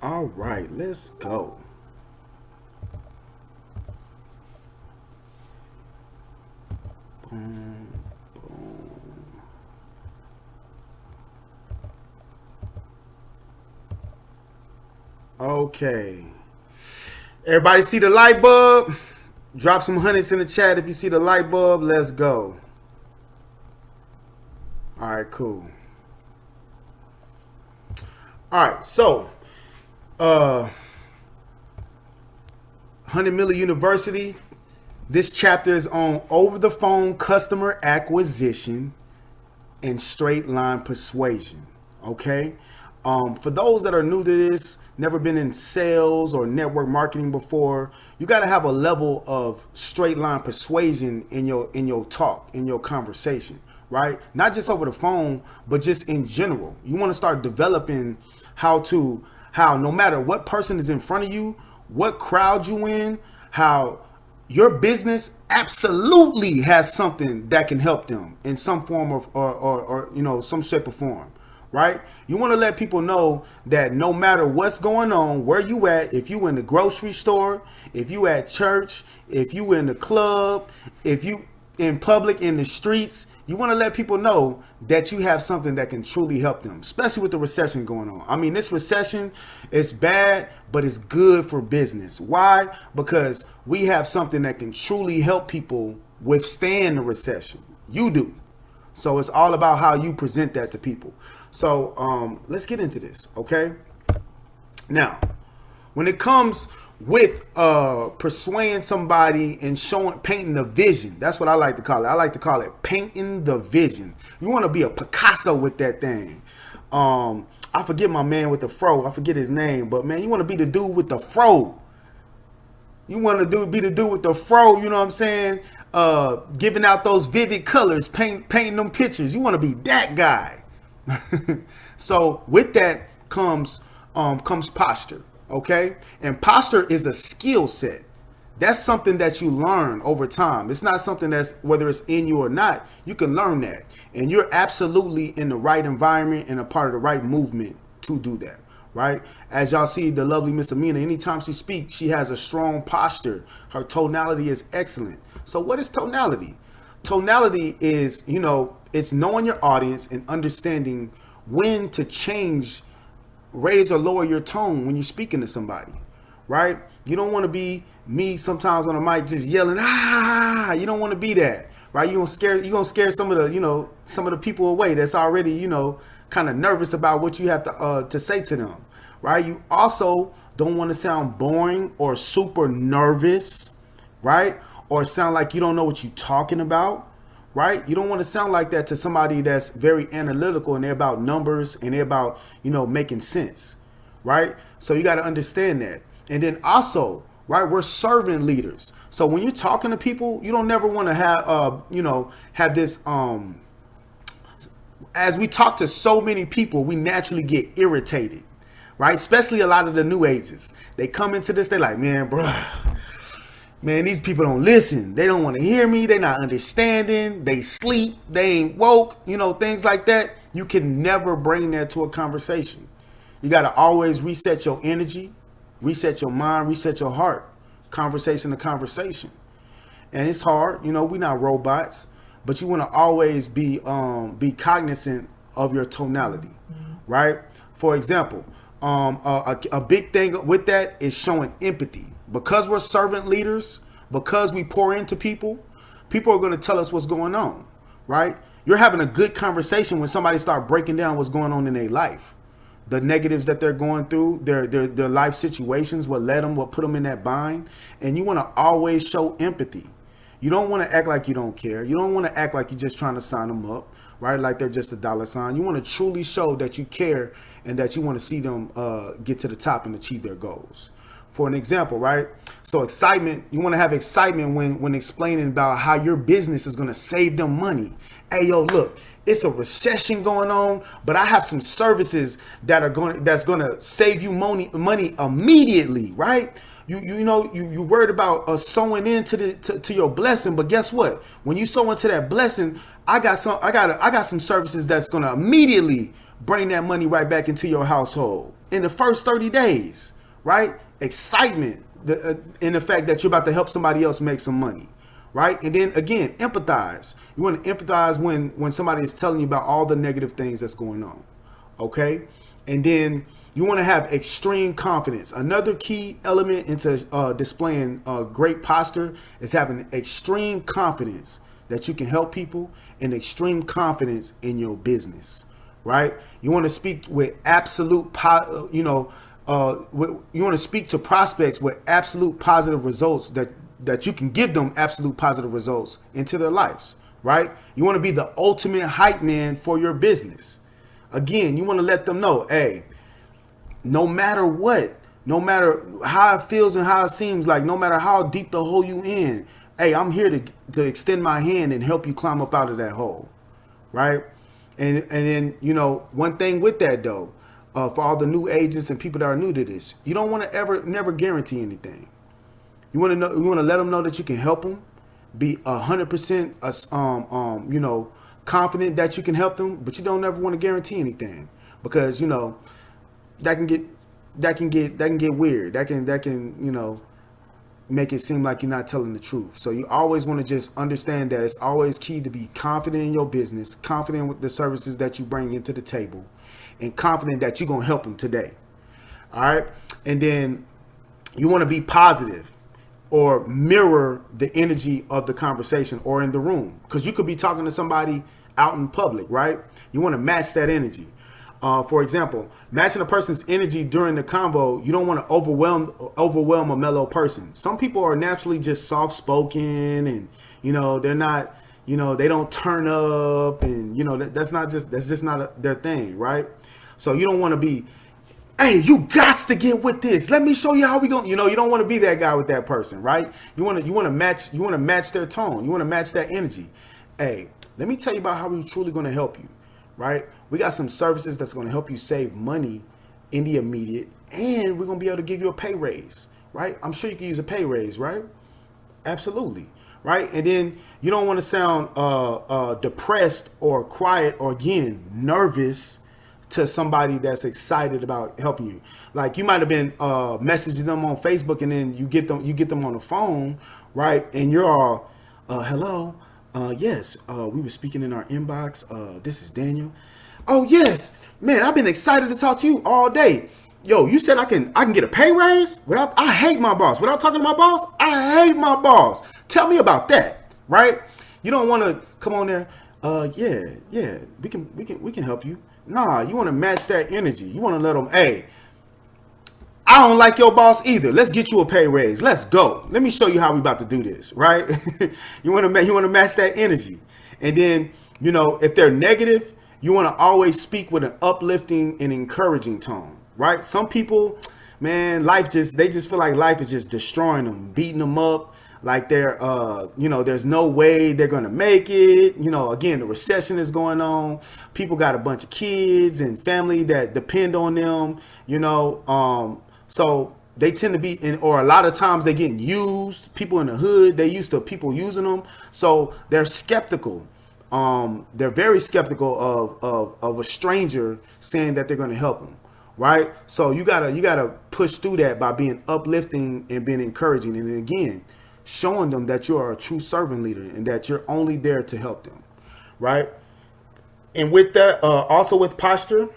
All right, let's go. Boom, boom. Okay. Everybody see the light bulb? Drop some hundreds in the chat if you see the light bulb. Let's go. All right, cool. All right, so uh 100 Miller University. This chapter is on over the phone customer acquisition and straight line persuasion. Okay. For those that are new to this, never been in sales or network marketing before, you got to have a level of straight line persuasion in your talk, in your conversation, right? Not just over the phone, but just in general. You want to start developing how no matter what person is in front of you, what crowd you in, how your business absolutely has something that can help them in some form of or some shape or form, right? You want to let people know that no matter what's going on, where you at, if you in the grocery store, if you at church, if you in the club, if you in public, in the streets, you want to let people know that you have something that can truly help them, especially with the recession going on. I mean, this recession is bad, but it's good for business. Why? Because we have something that can truly help people withstand the recession. You do. So it's all about how you present that to people. So let's get into this, okay? Now, when it comes with persuading somebody and painting the vision, that's what I like to call it. I like to call it painting the vision. You want to be a Picasso with that thing. I forget my man with the fro. I forget his name, but man, you want to be the dude with the fro. You want to be the dude with the fro, you know what I'm saying? Giving out those vivid colors, painting them pictures. You want to be that guy. So with that comes posture, okay? And posture is a skill set. That's something that you learn over time. It's not something that's whether it's in you or not. You can learn that, and you're absolutely in the right environment and a part of the right movement to do that. Right? As y'all see, the lovely Miss Amina, anytime she speaks, she has a strong posture. Her tonality is excellent. So what is tonality? Tonality is, it's knowing your audience and understanding when to change, raise or lower your tone when you're speaking to somebody, right? You don't want to be me sometimes on the mic just yelling, ah, you don't want to be that, right? You're gonna scare some of the people away that's already, kind of nervous about what you have to say to them, right? You also don't want to sound boring or super nervous, right? Or sound like you don't know what you're talking about, right? You don't want to sound like that to somebody that's very analytical and they're about numbers and they're about, making sense, right? So you got to understand that. And then also, right, we're servant leaders. So when you're talking to people, you don't never want to have this, as we talk to so many people, we naturally get irritated, right? Especially a lot of the new ages. They come into this, they're like, man, these people don't listen. They don't want to hear me. They're not understanding. They sleep. They ain't woke, things like that. You can never bring that to a conversation. You got to always reset your energy, reset your mind, reset your heart, conversation to conversation. And it's hard. We're not robots. But you want to always be cognizant of your tonality, right? For example, a big thing with that is showing empathy. Because we're servant leaders, because we pour into people, people are going to tell us what's going on, right? You're having a good conversation when somebody start breaking down what's going on in their life, the negatives that they're going through, their life situations, what led them, what put them in that bind, and you want to always show empathy. You don't want to act like you don't care. You don't want to act like you're just trying to sign them up, right? Like they're just a dollar sign. You want to truly show that you care and that you want to see them get to the top and achieve their goals. For an example, right? So excitement, you want to have excitement when explaining about how your business is going to save them money. Hey, yo, look, it's a recession going on, but I have some services that's going to save you money immediately, right? You worried about sowing into to your blessing, but guess what? When you sow into that blessing, I got some services that's gonna immediately bring that money right back into your household. in the first 30 days, right? Excitement in the fact that you're about to help somebody else make some money, right? And then again, empathize. You want to empathize when somebody is telling you about all the negative things that's going on, okay? And then you want to have extreme confidence. Another key element into displaying great posture is having extreme confidence that you can help people and extreme confidence in your business, right? You want to speak with absolute, you want to speak to prospects with absolute positive results that you can give them absolute positive results into their lives, right? You want to be the ultimate hype man for your business. Again, you want to let them know, hey, no matter what, no matter how it feels and how it seems, like no matter how deep the hole you in, hey, I'm here to extend my hand and help you climb up out of that hole, right? And then, one thing with that though, for all the new agents and people that are new to this, you don't want to never guarantee anything. You want to let them know that you can help them, be 100% confident that you can help them, but you don't ever want to guarantee anything, because that can get weird. That can make it seem like you're not telling the truth. So you always want to just understand that it's always key to be confident in your business, confident with the services that you bring into the table, and confident that you're going to help them today. All right. And then you want to be positive or mirror the energy of the conversation or in the room, because you could be talking to somebody out in public, right? You want to match that energy. For example, matching a person's energy during the convo, you don't want to overwhelm a mellow person. Some people are naturally just soft-spoken, and they're not, they don't turn up, and that's just not their thing, right? So you don't want to be, hey, you got to get with this. Let me show you how we go. You don't want to be that guy with that person, right? You want to match their tone. You want to match that energy. Hey, let me tell you about how we're truly going to help you, right? We got some services that's going to help you save money in the immediate, and we're going to be able to give you a pay raise, right? I'm sure you can use a pay raise, right? Absolutely, right? And then you don't want to sound depressed or quiet or, again, nervous to somebody that's excited about helping you. Like, you might have been messaging them on Facebook, and then you get them on the phone, right? And you're all, hello, yes, we were speaking in our inbox. This is Daniel. Oh yes, man, I've been excited to talk to you all day. Yo, you said I can get a pay raise? I hate my boss. Without talking to my boss, I hate my boss. Tell me about that, right? You don't want to come on there. Yeah, we can help you. Nah, you want to match that energy. You want to let them, hey, I don't like your boss either. Let's get you a pay raise. Let's go. Let me show you how we about to do this, right? You want to match that energy. And then, if they're negative, you want to always speak with an uplifting and encouraging tone, right? Some people, man, they just feel like life is just destroying them, beating them up, like they're, there's no way they're going to make it. Again, the recession is going on. People got a bunch of kids and family that depend on them, so they tend to be or a lot of times they're getting used. People in the hood, they used to people using them. So they're skeptical. They're very skeptical of a stranger saying that they're going to help them, right? So you gotta push through that by being uplifting and being encouraging, and again, showing them that you are a true servant leader and that you're only there to help them, right? And with that, also with posture,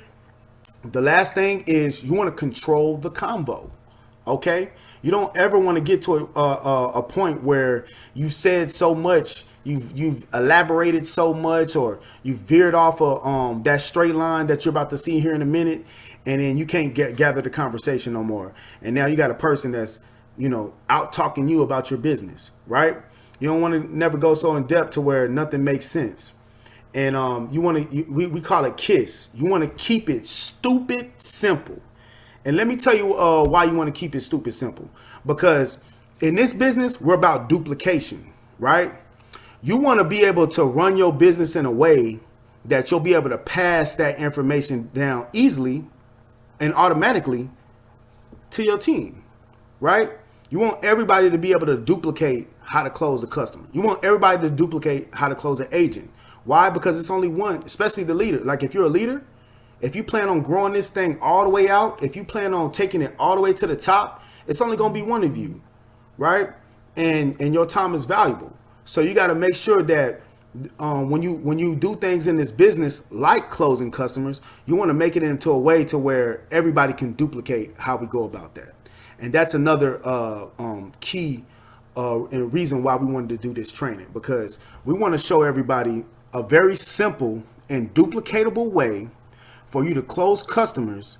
the last thing is you want to control the convo. Okay, you don't ever want to get to a point where you've said so much, you've elaborated so much, or you've veered off of that straight line that you're about to see here in a minute, and then you can't gather the conversation no more. And now you got a person that's out talking you about your business, right? You don't want to never go so in depth to where nothing makes sense. And we call it KISS. You want to keep it stupid simple. And let me tell you why you want to keep it stupid simple. Because in this business, we're about duplication, right? You want to be able to run your business in a way that you'll be able to pass that information down easily and automatically to your team, right? You want everybody to be able to duplicate how to close a customer. You want everybody to duplicate how to close an agent. Why? Because it's only one, especially the leader. Like if you're a leader, If you plan on growing this thing all the way out, if you plan on taking it all the way to the top, it's only going to be one of you, right? And your time is valuable. So you got to make sure that when you do things in this business like closing customers, you want to make it into a way to where everybody can duplicate how we go about that. And that's another key and reason why we wanted to do this training, because we want to show everybody a very simple and duplicatable way for you to close customers.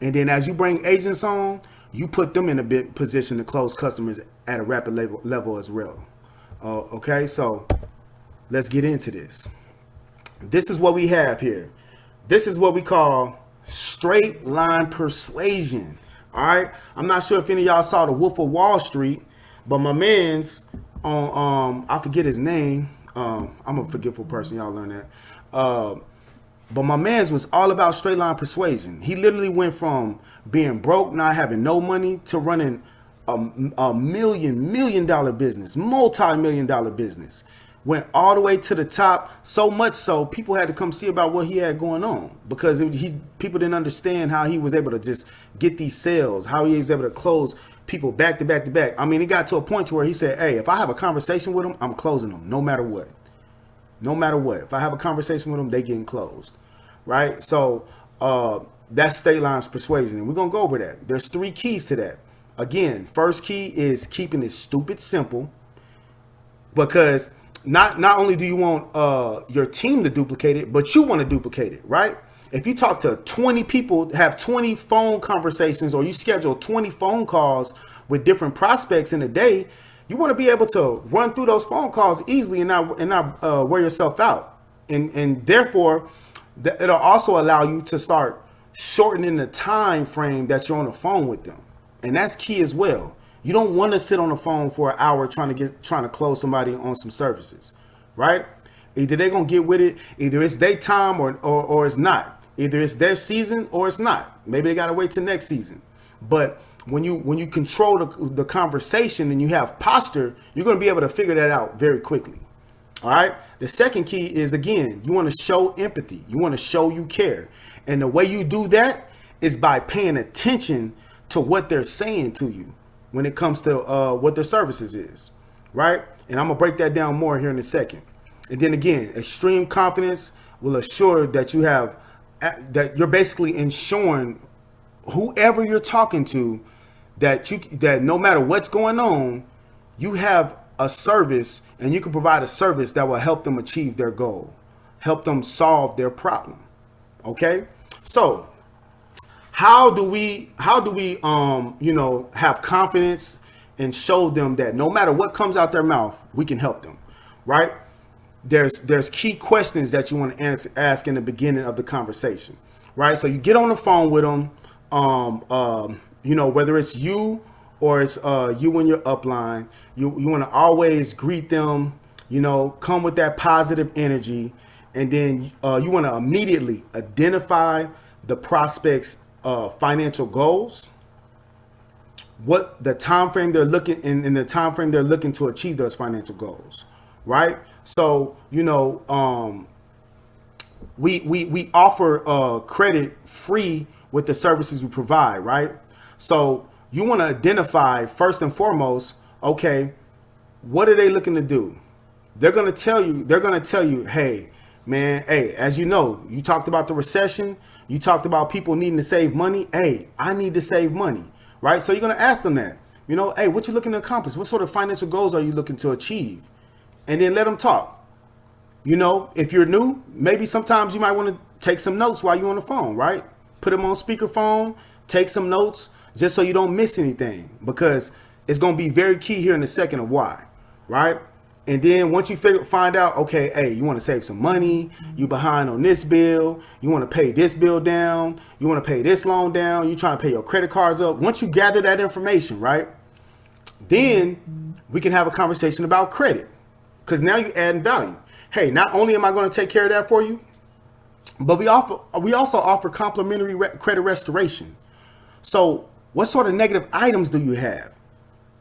And then as you bring agents on, you put them in a bit position to close customers at a rapid level as well. Okay, so let's get into this. This is what we have here. This is what we call straight line persuasion. All right. I'm not sure if any of y'all saw The Wolf of Wall Street, but my man's on I forget his name. I'm a forgetful person. Y'all learn that. But my man's was all about straight line persuasion. He literally went from being broke, not having no money, to running a million dollar business, multi-million dollar business. Went all the way to the top, so much so people had to come see about what he had going on, because people didn't understand how he was able to just get these sales, how he was able to close people back to back to back. I mean, it got to a point to where he said, hey, if I have a conversation with them, I'm closing them no matter what. No matter what. If I have a conversation with them, they getting closed. Right? So that's state lines persuasion. And we're going to go over that. There's 3 keys to that. Again, first key is keeping it stupid simple, because not only do you want your team to duplicate it, but you want to duplicate it, right? If you talk to 20 people, have 20 phone conversations, or you schedule 20 phone calls with different prospects in a day, you want to be able to run through those phone calls easily and not wear yourself out. And therefore, it'll also allow you to start shortening the time frame that you're on the phone with them. And that's key as well. You don't want to sit on the phone for an hour trying to close somebody on some services, right? Either they're going to get with it, either it's their time or it's not. Either it's their season or it's not. Maybe they got to wait till next season. But when you control the conversation and you have posture, you're going to be able to figure that out very quickly. All right. The second key is, again, you want to show empathy. You want to show you care. And the way you do that is by paying attention to what they're saying to you when it comes to what their services is. Right. And I'm going to break that down more here in a second. And then again, extreme confidence will assure that that you're basically ensuring whoever you're talking to that no matter what's going on, you have a service, and you can provide a service that will help them achieve their goal, help them solve their problem. Okay. So how do we have confidence and show them that no matter what comes out their mouth, we can help them, right? There's key questions that you want to ask in the beginning of the conversation, right? So you get on the phone with them, whether it's you or it's you and your upline, you want to always greet them, come with that positive energy. And then you want to immediately identify the prospect's financial goals, what the time frame they're looking in the time frame they're looking to achieve those financial goals, right? So we offer credit free with the services we provide, right? So you want to identify first and foremost, okay, what are they looking to do? They're going to tell you, hey, man, hey, as you know, you talked about the recession. You talked about people needing to save money. Hey, I need to save money, right? So you're going to ask them that, hey, what you looking to accomplish? What sort of financial goals are you looking to achieve? And then let them talk. If you're new, maybe sometimes you might want to take some notes while you're on the phone, right? Put them on speakerphone, take some notes just so you don't miss anything, because it's going to be very key here in a second of why, right? And then once you find out, okay, hey, you want to save some money, you behind on this bill, you want to pay this bill down, you want to pay this loan down, you trying to pay your credit cards up. Once you gather that information, right, then we can have a conversation about credit, because now you're adding value. Hey, not only am I going to take care of that for you, but we also offer complimentary credit restoration. So what sort of negative items do you have?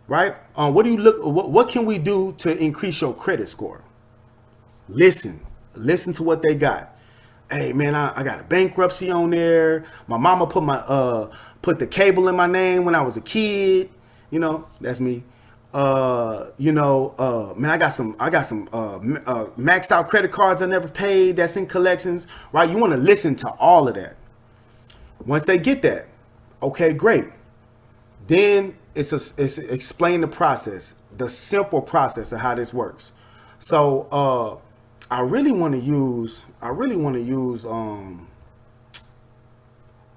Right? What can we do to increase your credit score? Listen to what they got. Hey man, I got a bankruptcy on there. My mama put the cable in my name when I was a kid. You know, that's me. Man, I got some maxed out credit cards I never paid that's in collections. Right? You want to listen to all of that. Once they get that, okay, great. Then it's explain the process, the simple process of how this works. So I really want to use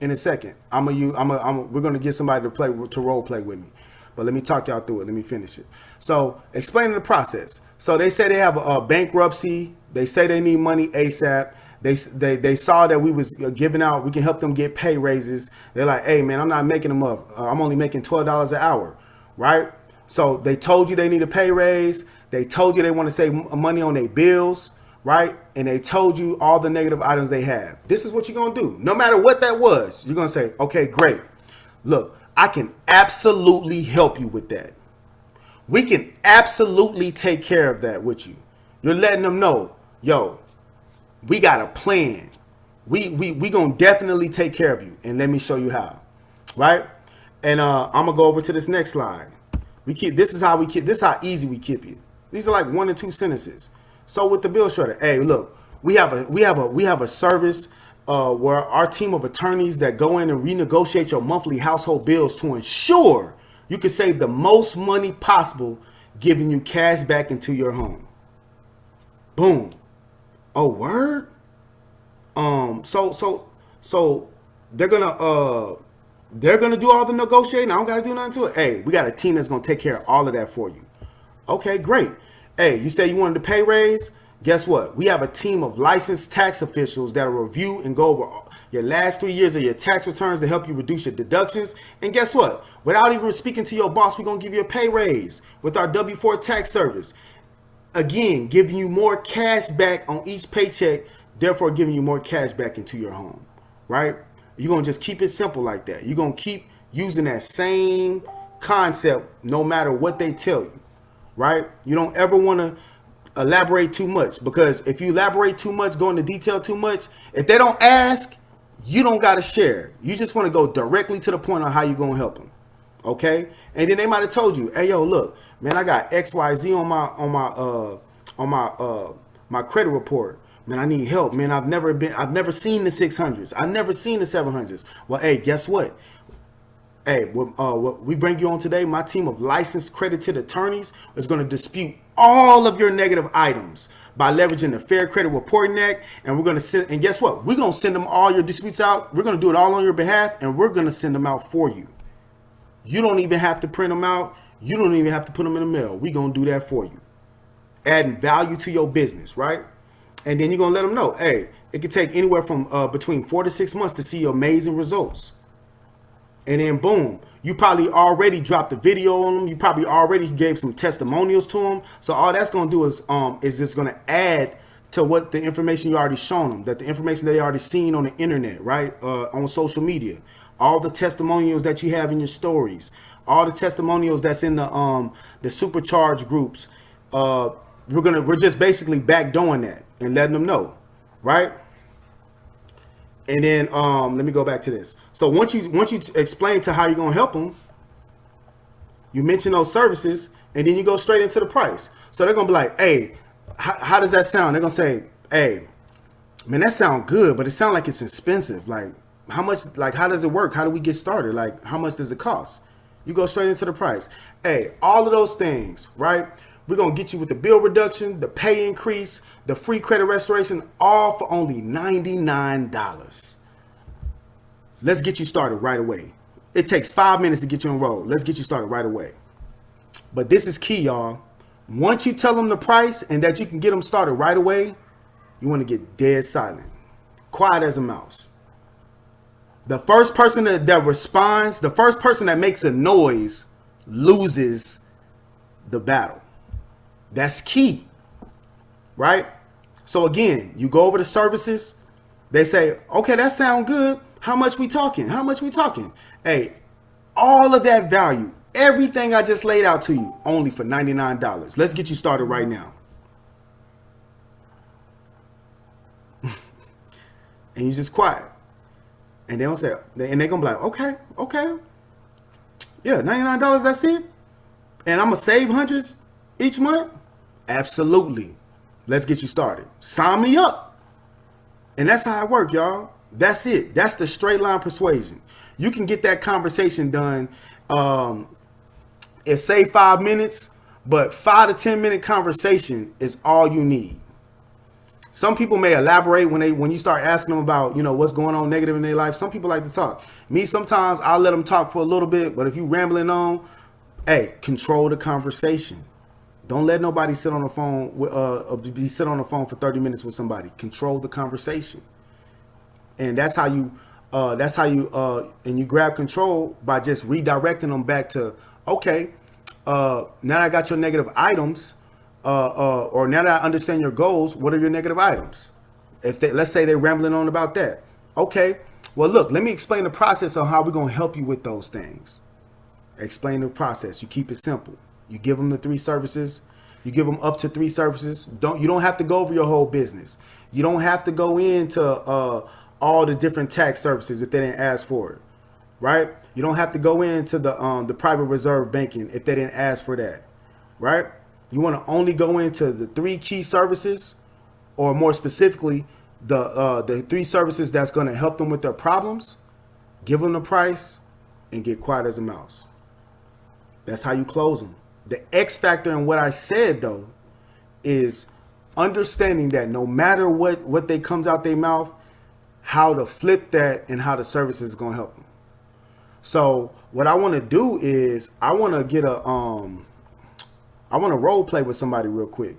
in a second. We're gonna get somebody to role play with me. But let me talk y'all through it. Let me finish it. So explaining the process. So they say they have a bankruptcy. They say they need money ASAP. They saw that we was giving out. We can help them get pay raises. They're like, hey man, I'm not making them up. I'm only making $12 an hour, right? So they told you they need a pay raise. They told you they want to save money on their bills, right? And they told you all the negative items they have. This is what you're gonna do. No matter what that was, you're gonna say, okay, great. Look, I can absolutely help you with that. We can absolutely take care of that with you. You're letting them know, yo, we got a plan. We gonna definitely take care of you, and let me show you how, right? And I'm gonna go over to this next slide. This is how easy we keep you. These are like 1 or 2 sentences. So with the bill shredder, hey, look, we have a service where our team of attorneys that go in and renegotiate your monthly household bills to ensure you can save the most money possible, giving you cash back into your home. Boom. Oh, word. So they're gonna do all the negotiating. I don't gotta do nothing to it. Hey, we got a team that's gonna take care of all of that for you. Okay, great. Hey, you say you wanted to pay raise? Guess what? We have a team of licensed tax officials that will review and go over your last 3 years of your tax returns to help you reduce your deductions. And guess what? Without even speaking to your boss, we're gonna give you a pay raise with our W-4 tax service. Again, giving you more cash back on each paycheck, therefore giving you more cash back into your home, right? You're going to just keep it simple like that. You're going to keep using that same concept no matter what they tell you, right? You don't ever want to elaborate too much, because if you elaborate too much, go into detail too much, if they don't ask, you don't got to share. You just want to go directly to the point on how you're going to help them. Okay, and then they might have told you, hey yo, look, man, I got XYZ on my credit report. Man, I need help. Man, I've never seen the 600s. I've never seen the 700s. Well, hey, guess what? Hey, what we bring you on today, my team of licensed accredited attorneys is going to dispute all of your negative items by leveraging the Fair Credit Reporting Act. And we're going to send, and guess what? We're going to send them all your disputes out. We're going to do it all on your behalf, and we're going to send them out for you. You don't even have to print them out. You don't even have to put them in the mail. We're going to do that for you. Adding value to your business, right? And then you're going to let them know, hey, it could take anywhere from between 4 to 6 months to see amazing results. And then boom, you probably already dropped a video on them. You probably already gave some testimonials to them. So all that's going to do is just going to add to what the information you already shown them, that the information they already seen on the internet, right? On social media. All the testimonials that you have in your stories, all the testimonials that's in the supercharged groups. We're just basically backdooring that and letting them know, right? And then let me go back to this. So once you explain to how you're gonna help them, you mention those services, and then you go straight into the price. So they're gonna be like, hey, how does that sound? They're gonna say, hey, man, that sounds good, but it sounds like it's expensive. Like, how much, like, how does it work? How do we get started? Like, how much does it cost? You go straight into the price. Hey, all of those things, right? We're going to get you with the bill reduction, the pay increase, the free credit restoration, all for only $99. Let's get you started right away. It takes 5 minutes to get you enrolled. Let's get you started right away. But this is key, y'all. Once you tell them the price and that you can get them started right away, you want to get dead silent, quiet as a mouse. The first person that responds, the first person that makes a noise loses the battle. That's key, right? So again, you go over the services. They say, okay, that sounds good. How much we talking? How much we talking? Hey, all of that value, everything I just laid out to you, only for $99. Let's get you started right now. and you just quiet. And they don't say, and they gonna be like, okay, okay, yeah, $99, that's it. And I'm gonna save hundreds each month. Absolutely. Let's get you started. Sign me up. And that's how it works, y'all. That's it. That's the straight line persuasion. You can get that conversation done. It say 5 minutes, but 5 to 10 minute conversation is all you need. Some people may elaborate when you start asking them about, what's going on negative in their life. Some people like to talk. Me, sometimes I'll let them talk for a little bit, but if you rambling on, hey, control the conversation. Don't let nobody sit on the phone for 30 minutes with somebody. Control the conversation. And that's how you and you grab control by just redirecting them back to, okay, now that I got your negative items, or now that I understand your goals, what are your negative items? Let's say they're rambling on about that. Okay, well, look, let me explain the process of how we're going to help you with those things. Explain the process. You keep it simple. You give them the 3 services. You give them up to 3 services. You don't have to go over your whole business. You don't have to go into all the different tax services if they didn't ask for it, right? You don't have to go into the private reserve banking if they didn't ask for that, right? You want to only go into the 3 key services, or more specifically, the 3 services that's going to help them with their problems. Give them the price and get quiet as a mouse. That's how you close them. The X factor in what I said, though, is understanding that no matter what they comes out their mouth, how to flip that and how the service is going to help them. So what I want to do is I want to role play with somebody real quick.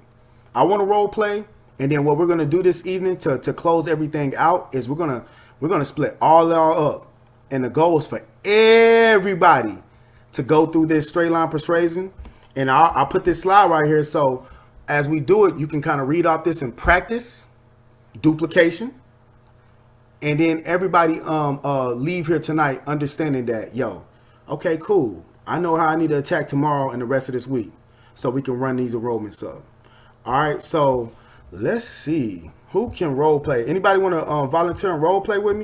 I want to role play, and then what we're going to do this evening to close everything out is we're going to split all up, and the goal is for everybody to go through this straight line persuasion. And I'll put this slide right here, so as we do it, you can kind of read off this and practice duplication. And then everybody leave here tonight understanding that, okay, cool. I know how I need to attack tomorrow and the rest of this week, so we can run these enrollments up. All right, so let's see who can role play. Anybody want to volunteer and role play with me?